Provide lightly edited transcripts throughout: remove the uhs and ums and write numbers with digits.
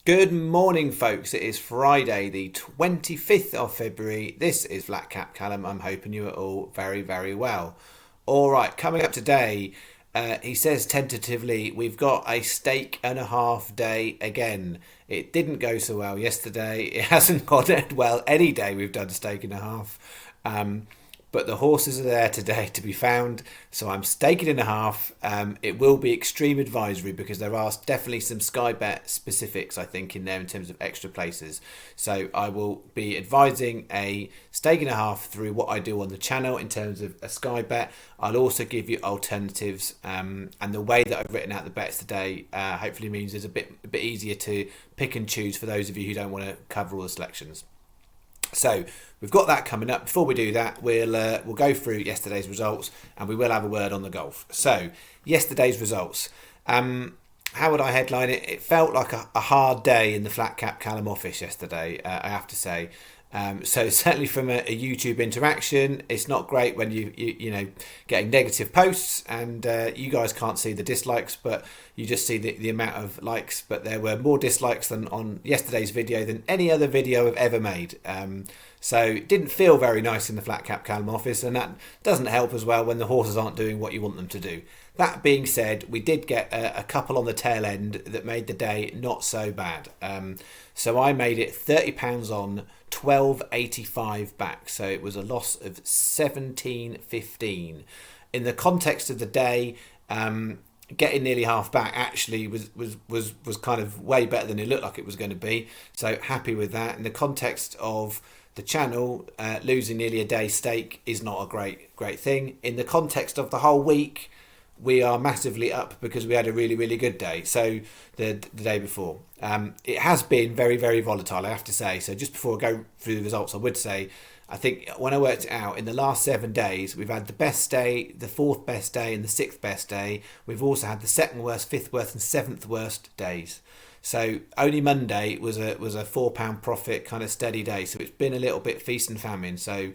Good morning, folks. It is Friday, the 25th of February. This is Flat Cap Callum. I'm hoping you are all very, very well. All right, coming up today, he says tentatively, we've got a steak and a half day again. It didn't go so well yesterday. It hasn't gone well any day we've done steak and a half. But the horses are there today to be found, so I'm staking in a half. It will be extreme advisory because there are definitely some Sky Bet specifics, I think, in there in terms of extra places. So I will be advising a stake and a half through what I do on the channel in terms of a Sky Bet. I'll also give you alternatives, and the way that I've written out the bets today hopefully means it's a bit easier to pick and choose for those of you who don't want to cover all the selections. So we've got that coming up. Before we do that, we'll go through yesterday's results and we will have a word on the golf. So yesterday's results. How would I headline it? It felt like a hard day in the Flat Cap Callum office yesterday, I have to say. So certainly from a YouTube interaction, it's not great when you know getting negative posts and you guys can't see the dislikes, but you just see the amount of likes. But there were more dislikes than on yesterday's video than any other video I've ever made. So it didn't feel very nice in the Flat Cap Callum office, and that doesn't help as well when the horses aren't doing what you want them to do. That being said, we did get a couple on the tail end that made the day not so bad. So I made it £30 on, 12.85 back. So it was a loss of 17.15. In the context of the day, getting nearly half back actually was kind of way better than it looked like it was going to be. So happy with that. In the context of the channel, losing nearly a day's stake is not a great thing. In the context of the whole week, we are massively up because we had a really good day. So the day before, it has been very volatile, I have to say. So just before I go through the results, I would say I think when I worked it out, in the last 7 days, we've had the best day, the fourth best day, and the sixth best day. We've also had the second worst, fifth worst, and seventh worst days. So only Monday was a £4 profit kind of steady day. So it's been a little bit feast and famine. So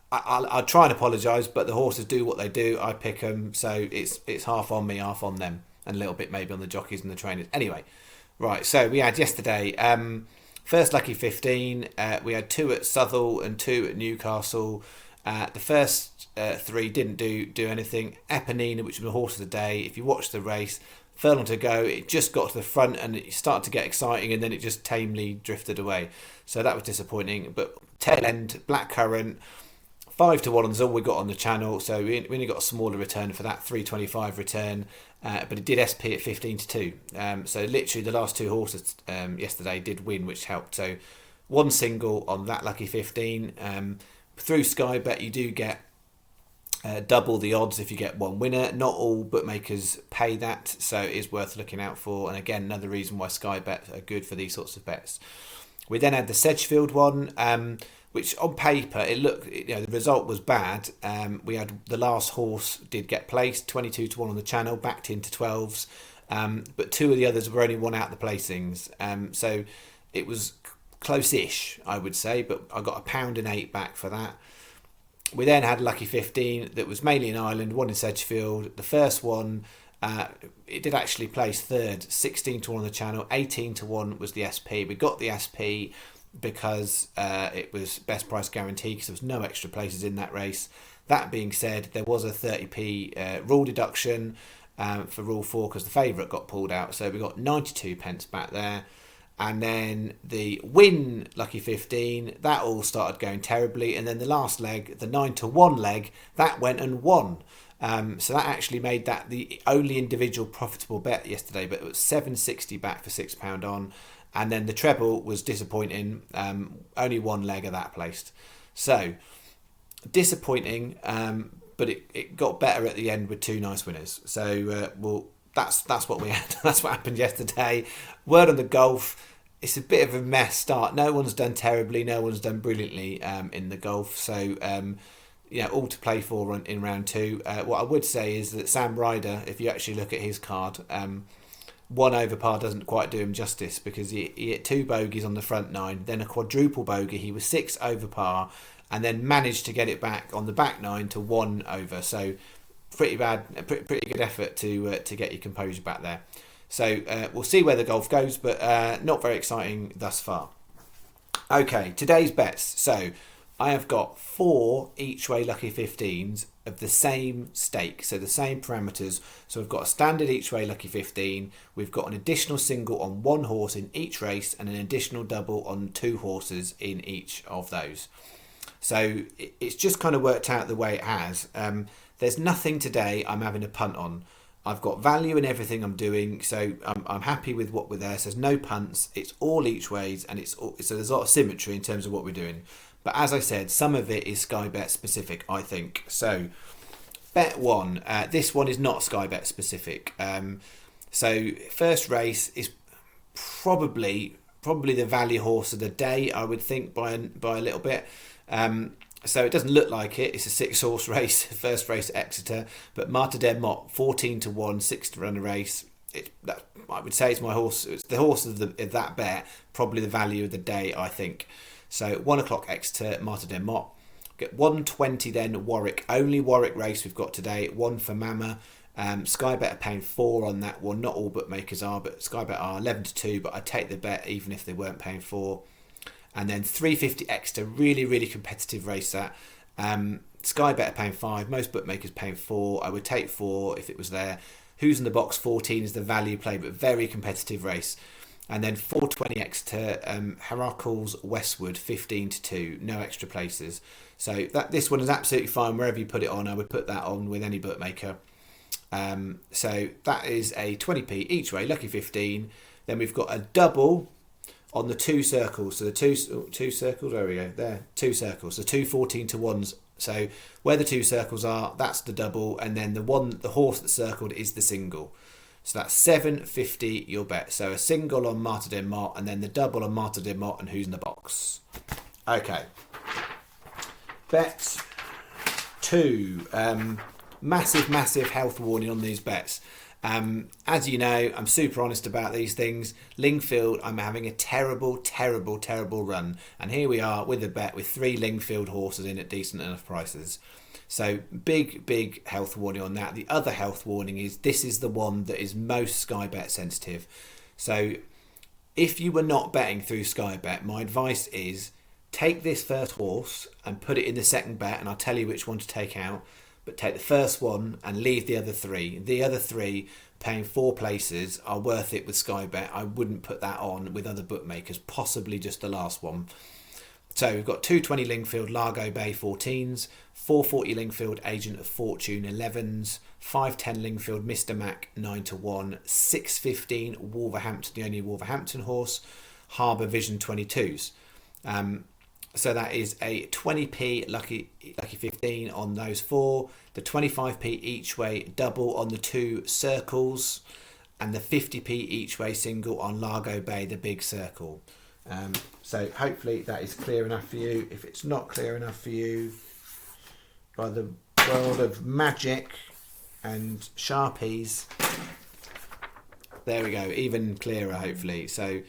I'll try and apologise, but the horses do what they do. I pick them, so it's half on me, half on them, and a little bit maybe on the jockeys and the trainers. Anyway, right. So we had yesterday. First lucky 15. We had 2 at Southall and 2 at Newcastle. The first 3 didn't do anything. Eponina, which was the horse of the day. If you watch the race, furlong to go, it just got to the front and it started to get exciting, and then it just tamely drifted away. So that was disappointing. But tail end, Blackcurrant, 5-1 on all we got on the channel, so we only got a smaller return for that 325 return, but it did SP at 15-2. So literally the last 2 horses yesterday did win, which helped. So 1 single on that lucky 15. Through Sky Bet you do get double the odds if you get 1 winner. Not all bookmakers pay that, so it is worth looking out for. And again, another reason why Sky Bet are good for these sorts of bets. We then had the Sedgefield one, which on paper it looked, the result was bad. We had the last horse did get placed, 22-1 on the channel, backed into 12s, but 2 of the others were only 1 out the placings. So it was close-ish, I would say, but I got £1.08 back for that. We then had lucky 15 that was mainly in Ireland, 1 in Sedgefield. The first one, it did actually place third, 16-1 on the channel, 18-1 was the SP. We got the SP because it was best price guarantee because there was no extra places in that race. That being said, there was a 30p rule deduction for rule 4 because the favourite got pulled out, so we got 92 pence back there. And then the win lucky 15, that all started going terribly, and then the last leg, the 9-1 leg, that went and won. So that actually made that the only individual profitable bet yesterday, but it was 760 back for £6 on. And then the treble was disappointing. Only 1 leg of that placed. So disappointing, but it got better at the end with 2 nice winners. So that's what we had. That's what happened yesterday. Word on the golf. It's a bit of a mess start. No one's done terribly. No one's done brilliantly in the golf. So all to play for in round 2. What I would say is that Sam Ryder, if you actually look at his card, 1 over par doesn't quite do him justice because he hit 2 bogeys on the front 9, then a quadruple bogey. He was 6 over par and then managed to get it back on the back 9 to 1 over. So pretty bad, pretty good effort to get your composure back there. So we'll see where the golf goes, but not very exciting thus far. Okay, today's bets. So I have got 4 each way lucky 15s of the same stake, so the same parameters. So we've got a standard each way lucky 15, we've got an additional single on 1 horse in each race and an additional double on 2 horses in each of those. So it's just kind of worked out the way it has. There's nothing today I'm having a punt on. I've got value in everything I'm doing, so I'm happy with what we're there. So there's no punts, it's all each ways, and so there's a lot of symmetry in terms of what we're doing. But as I said, some of it is Sky Bet specific, I think. So bet 1, this one is not Sky Bet specific. So first race is probably the value horse of the day, I would think, by a little bit. So it doesn't look like it. It's a 6 horse race, first race at Exeter. But Meydan 14 to 1, 6th to run a race. I would say it's my horse. It's the horse of that bet. Probably the value of the day, I think. So 1 o'clock Exeter, Meydan. Get 120 then Warwick. Only Warwick race we've got today. 1 for Mama. Sky Bet are paying 4 on that one. Not all bookmakers are, but Sky Bet are 11 to 2. But I'd take the bet even if they weren't paying 4. And then 350 Exeter, really, really competitive race that. Sky Bet are paying 5, most bookmakers paying 4. I would take 4 if it was there. Who's in the Box 14 is the value play, but very competitive race. And then 420 Exeter, Heracles Westwood, 15 to 2, no extra places. So this one is absolutely fine wherever you put it on. I would put that on with any bookmaker. So that is a 20p each way, lucky 15. Then we've got a double on the 2 circles. So the two circles, there we go, there, 2 circles. So 2 14 to 1s. So where the 2 circles are, that's the double, and then the horse that's circled is the single. So that's 750 your bet. So a single on Meydan, and then the double on Meydan and who's in the box. Okay. Bet 2. Massive health warning on these bets. As you know, I'm super honest about these things. Lingfield, I'm having a terrible run. And here we are with a bet with 3 Lingfield horses in at decent enough prices. So big health warning on that. The other health warning is this is the one that is most Sky Bet sensitive. So if you were not betting through Sky Bet, my advice is take this first horse and put it in the second bet, and I'll tell you which one to take out. But take the first one and leave the other 3. The other 3 paying 4 places are worth it with Sky Bet. I wouldn't put that on with other bookmakers, possibly just the last one. So we've got 220 Lingfield, Largo Bay 14s, 440 Lingfield, Agent of Fortune 11s, 510 Lingfield, Mr. Mac 9 to 1, 615 Wolverhampton, the only Wolverhampton horse, Harbour Vision 22s. So that is a 20p lucky 15 on those 4, the 25p each way double on the 2 circles, and the 50p each way single on Largo Bay, the big circle. So hopefully that is clear enough for you. If it's not clear enough for you, by the world of magic and Sharpies, there we go, even clearer hopefully. So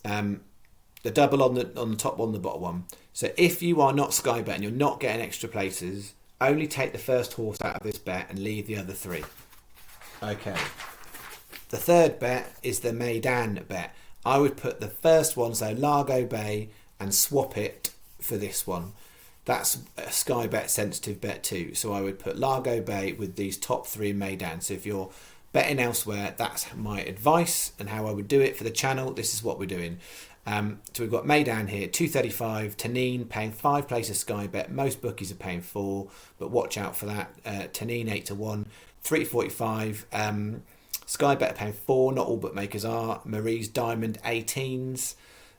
the double on the top one, the bottom one. So if you are not Sky Bet and you're not getting extra places, only take the first horse out of this bet and leave the other 3. Okay. The third bet is the Meydan bet. I would put the first one, so Largo Bay, and swap it for this one. That's a Sky Bet sensitive bet too. So I would put Largo Bay with these top 3 Meydan. So if you're betting elsewhere, that's my advice and how I would do it for the channel. This is what we're doing. So we've got Meydan here, 235, Tanine paying 5 places Sky Bet. Most bookies are paying 4, but watch out for that. Tanine 8 to 1, 345. Sky Bet are paying 4, not all bookmakers are. Marie's Diamond 18s,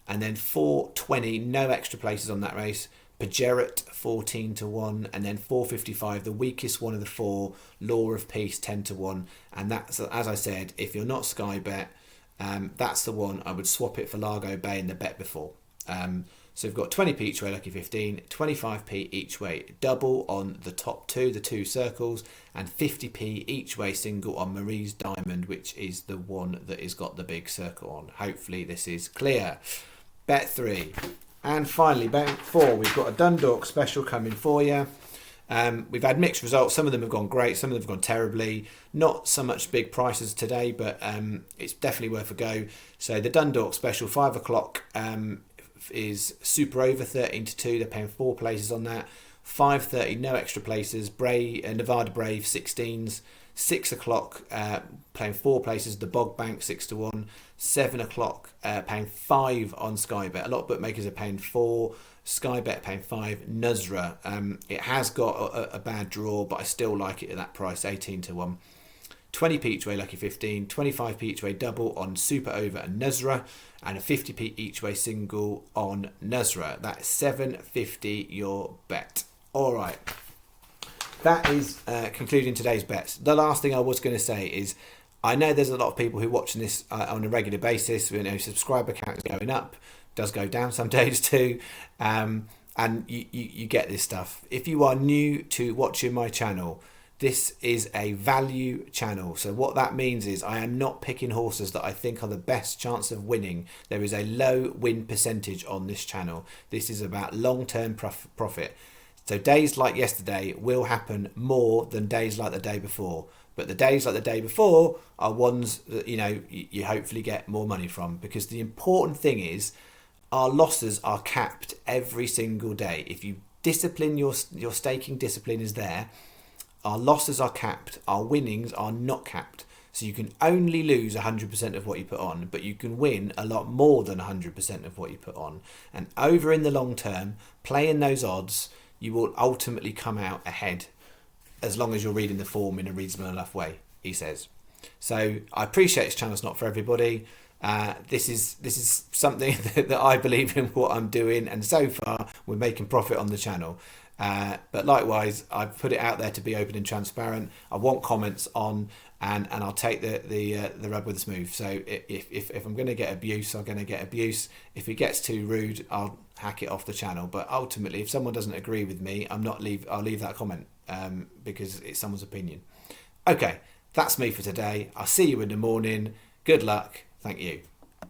and then 420, no extra places on that race. Pajerit 14 to 1, and then 455, the weakest one of the 4, Law of Peace 10 to 1. And that's, as I said, if you're not Sky Bet, that's the one I would swap it for Largo Bay in the bet before. So we've got 20p each way lucky 15, 25p each way double on the top 2, the 2 circles, and 50p each way single on Marie's Diamond, which is the one that has got the big circle on. Hopefully this is clear. Bet 3. And finally, bet 4, we've got a Dundalk special coming for you. We've had mixed results. Some of them have gone great, some of them have gone terribly. Not so much big prices today, but it's definitely worth a go. So the Dundalk special, 5 o'clock, is super over, 13-2. They're paying 4 places on that. 5:30, no extra places. Nevada Brave 16s. 6 o'clock, playing 4 places. The Bog Bank 6-1. 7 o'clock, paying 5 on Sky Bet. A lot of bookmakers are paying 4. Sky Bet paying 5. Nusra, it has got a bad draw, but I still like it at that price, 18-1. 20p each way lucky 15, 25p each way double on Super Over and Nusra, and a 50p each way single on Nusra. That's $7.50 your bet. All right, that is concluding today's bets. The last thing I was going to say is, I know there's a lot of people who are watching this on a regular basis. You know, subscriber count is going up, does go down some days too, and you get this stuff. If you are new to watching my channel, this is a value channel. So what that means is I am not picking horses that I think are the best chance of winning. There is a low win percentage on this channel. This is about long-term profit. So days like yesterday will happen more than days like the day before. But the days like the day before are ones that, you know, you hopefully get more money from, because the important thing is our losses are capped every single day. If you discipline, your staking discipline is there, our losses are capped, our winnings are not capped. So you can only lose 100% of what you put on, but you can win a lot more than 100% of what you put on. And over in the long term, playing those odds, you will ultimately come out ahead, as long as you're reading the form in a reasonable enough way, he says. So I appreciate this channel's not for everybody. This is something that I believe in what I'm doing, and so far we're making profit on the channel. But likewise, I've put it out there to be open and transparent. I want comments on, and I'll take the rub with the smooth. So if I'm going to get abuse, I'm going to get abuse. If it gets too rude, I'll hack it off the channel. But ultimately, if someone doesn't agree with me, I'll leave that comment, because it's someone's opinion. Okay, that's me for today. I'll see you in the morning. Good luck. Thank you.